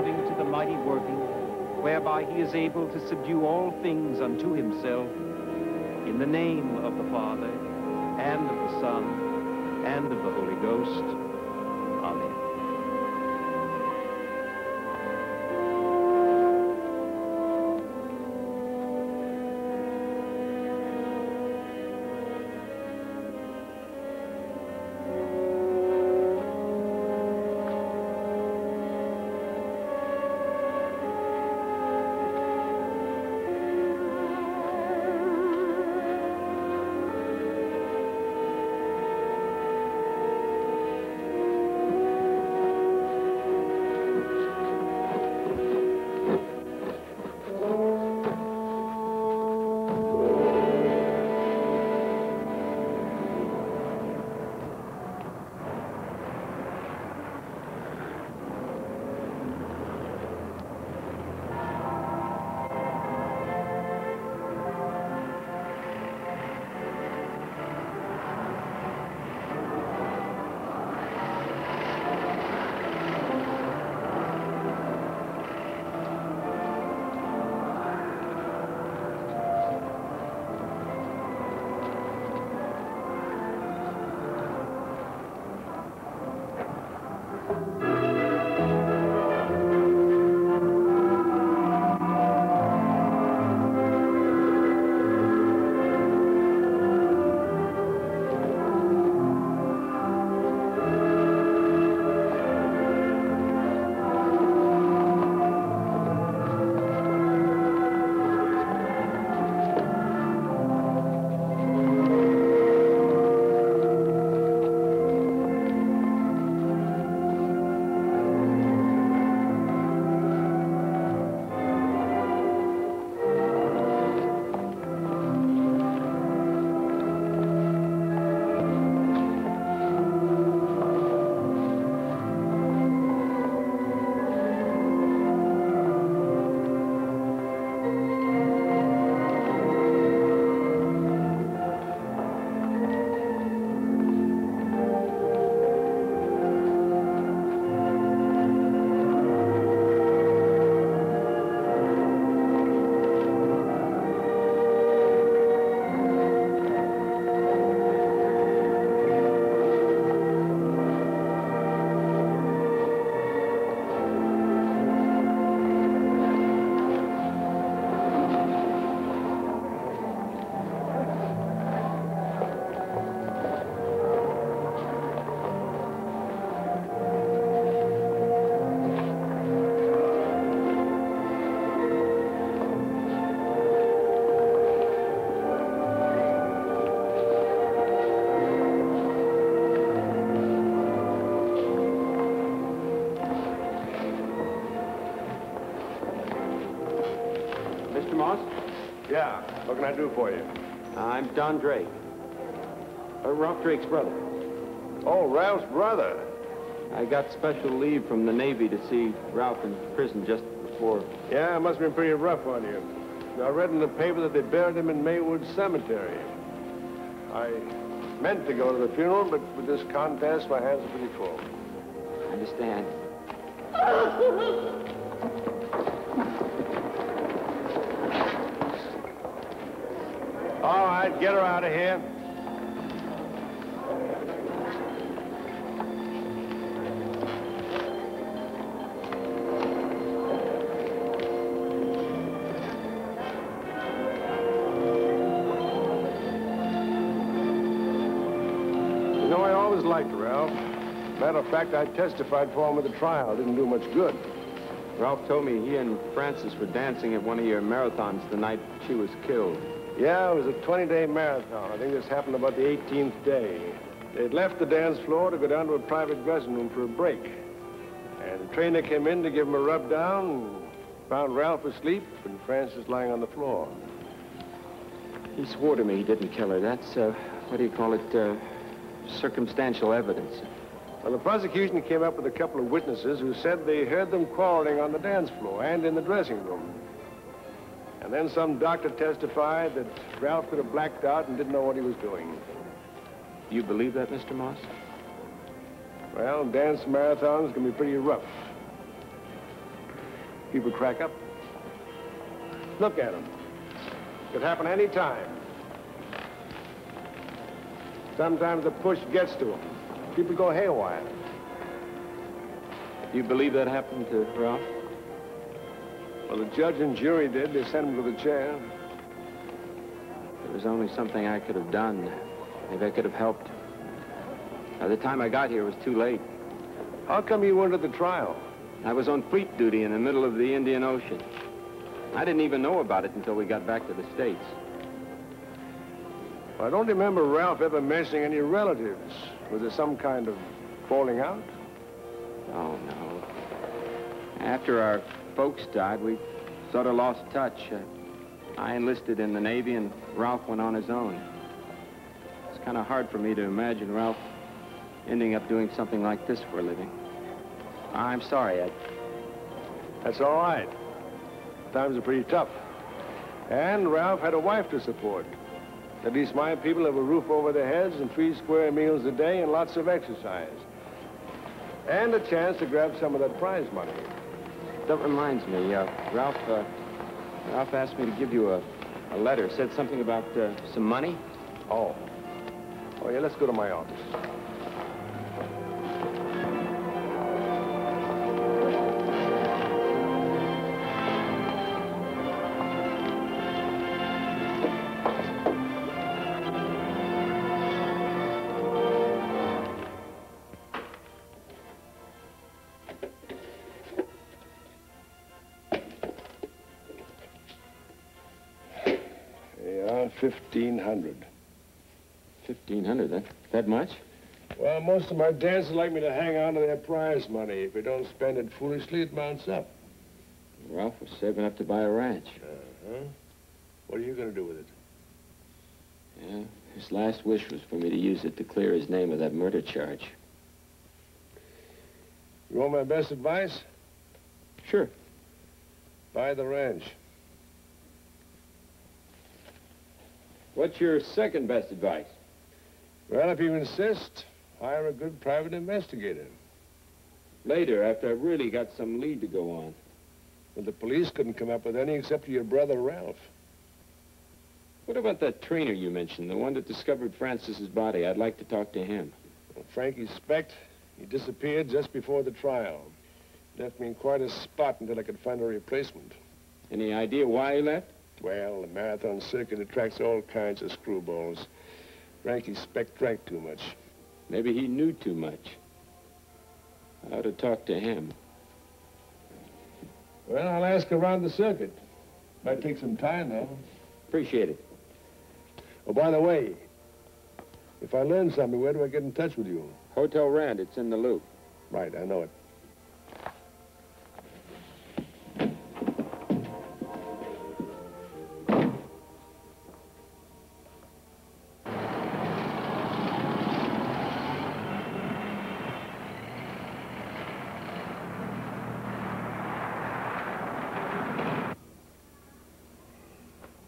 according to the mighty working, whereby he is able to subdue all things unto himself, in the name of the Father, and of the Son, and of the Holy Ghost. Amen. Yeah, what can I do for you? I'm Don Drake. Ralph Drake's brother. Oh, Ralph's brother. I got special leave from the Navy to see Ralph in prison just before. Yeah, it must have been pretty rough on you. I read in the paper that they buried him in Maywood Cemetery. I meant to go to the funeral, but with this contest, my hands are pretty full. I understand. All right, get her out of here. You know, I always liked Ralph. Matter of fact, I testified for him at the trial. Didn't do much good. Ralph told me he and Frances were dancing at one of your marathons the night she was killed. Yeah, it was a 20-day marathon. I think this happened about the 18th day. They'd left the dance floor to go down to a private dressing room for a break. And the trainer came in to give him a rub down and found Ralph asleep and Frances lying on the floor. He swore to me he didn't kill her. That's, what do you call it, circumstantial evidence. Well, the prosecution came up with a couple of witnesses who said they heard them quarreling on the dance floor and in the dressing room. And then some doctor testified that Ralph could have blacked out and didn't know what he was doing. Do you believe that, Mr. Moss? Well, dance marathons can be pretty rough. People crack up. Look at them. Could happen any time. Sometimes the push gets to them. People go haywire. Do you believe that happened to Ralph? Well, the judge and jury did. They sent him to the chair. There was only something I could have done. Maybe I could have helped. By the time I got here, it was too late. How come you weren't at the trial? I was on fleet duty in the middle of the Indian Ocean. I didn't even know about it until we got back to the States. I don't remember Ralph ever mentioning any relatives. Was there some kind of falling out? Oh, no. After our folks died, we sort of lost touch. I enlisted in the Navy, and Ralph went on his own. It's kind of hard for me to imagine Ralph ending up doing something like this for a living. I'm sorry, Ed. That's all right. Times are pretty tough. And Ralph had a wife to support. At least my people have a roof over their heads and 3 square meals a day and lots of exercise. And a chance to grab some of that prize money. That reminds me, Ralph asked me to give you a letter. Said something about some money. Oh. Oh, yeah, let's go to my office. $1,500. $1,500, that much? Well, most of my dancers like me to hang on to their prize money. If we don't spend it foolishly, it mounts up. Ralph was saving up to buy a ranch. Uh-huh. What are you going to do with it? Yeah, his last wish was for me to use it to clear his name of that murder charge. You want my best advice? Sure. Buy the ranch. What's your second best advice? Well, if you insist, hire a good private investigator. Later, after I really got some lead to go on. But the police couldn't come up with any except your brother, Ralph. What about that trainer you mentioned, the one that discovered Francis's body? I'd like to talk to him. Well, Frankie Specht, he disappeared just before the trial. Left me in quite a spot until I could find a replacement. Any idea why he left? Well, the marathon circuit attracts all kinds of screwballs. Frankie Specht drank too much. Maybe he knew too much. I ought to talk to him. Well, I'll ask around the circuit. Might take some time, though. Appreciate it. Oh, by the way, if I learn something, where do I get in touch with you? Hotel Rand, it's in the loop. Right, I know it.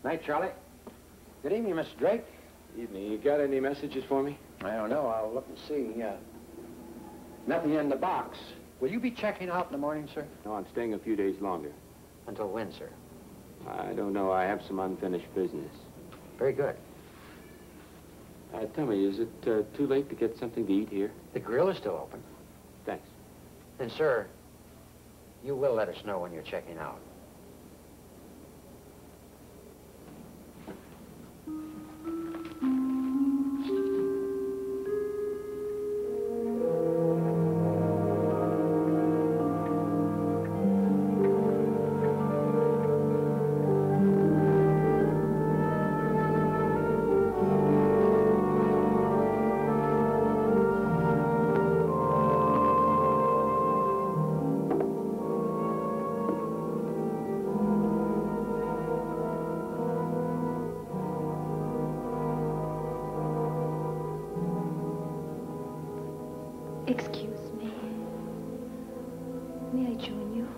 Night, Charlie. Good evening, Mr. Drake. Evening. You got any messages for me? I don't know. I'll look and see. Nothing in the box. Will you be checking out in the morning, sir? No, I'm staying a few days longer. Until when, sir? I don't know. I have some unfinished business. Very good. Tell me, is it too late to get something to eat here? The grill is still open. Thanks. And, sir, you will let us know when you're checking out. Excuse me. May I join you?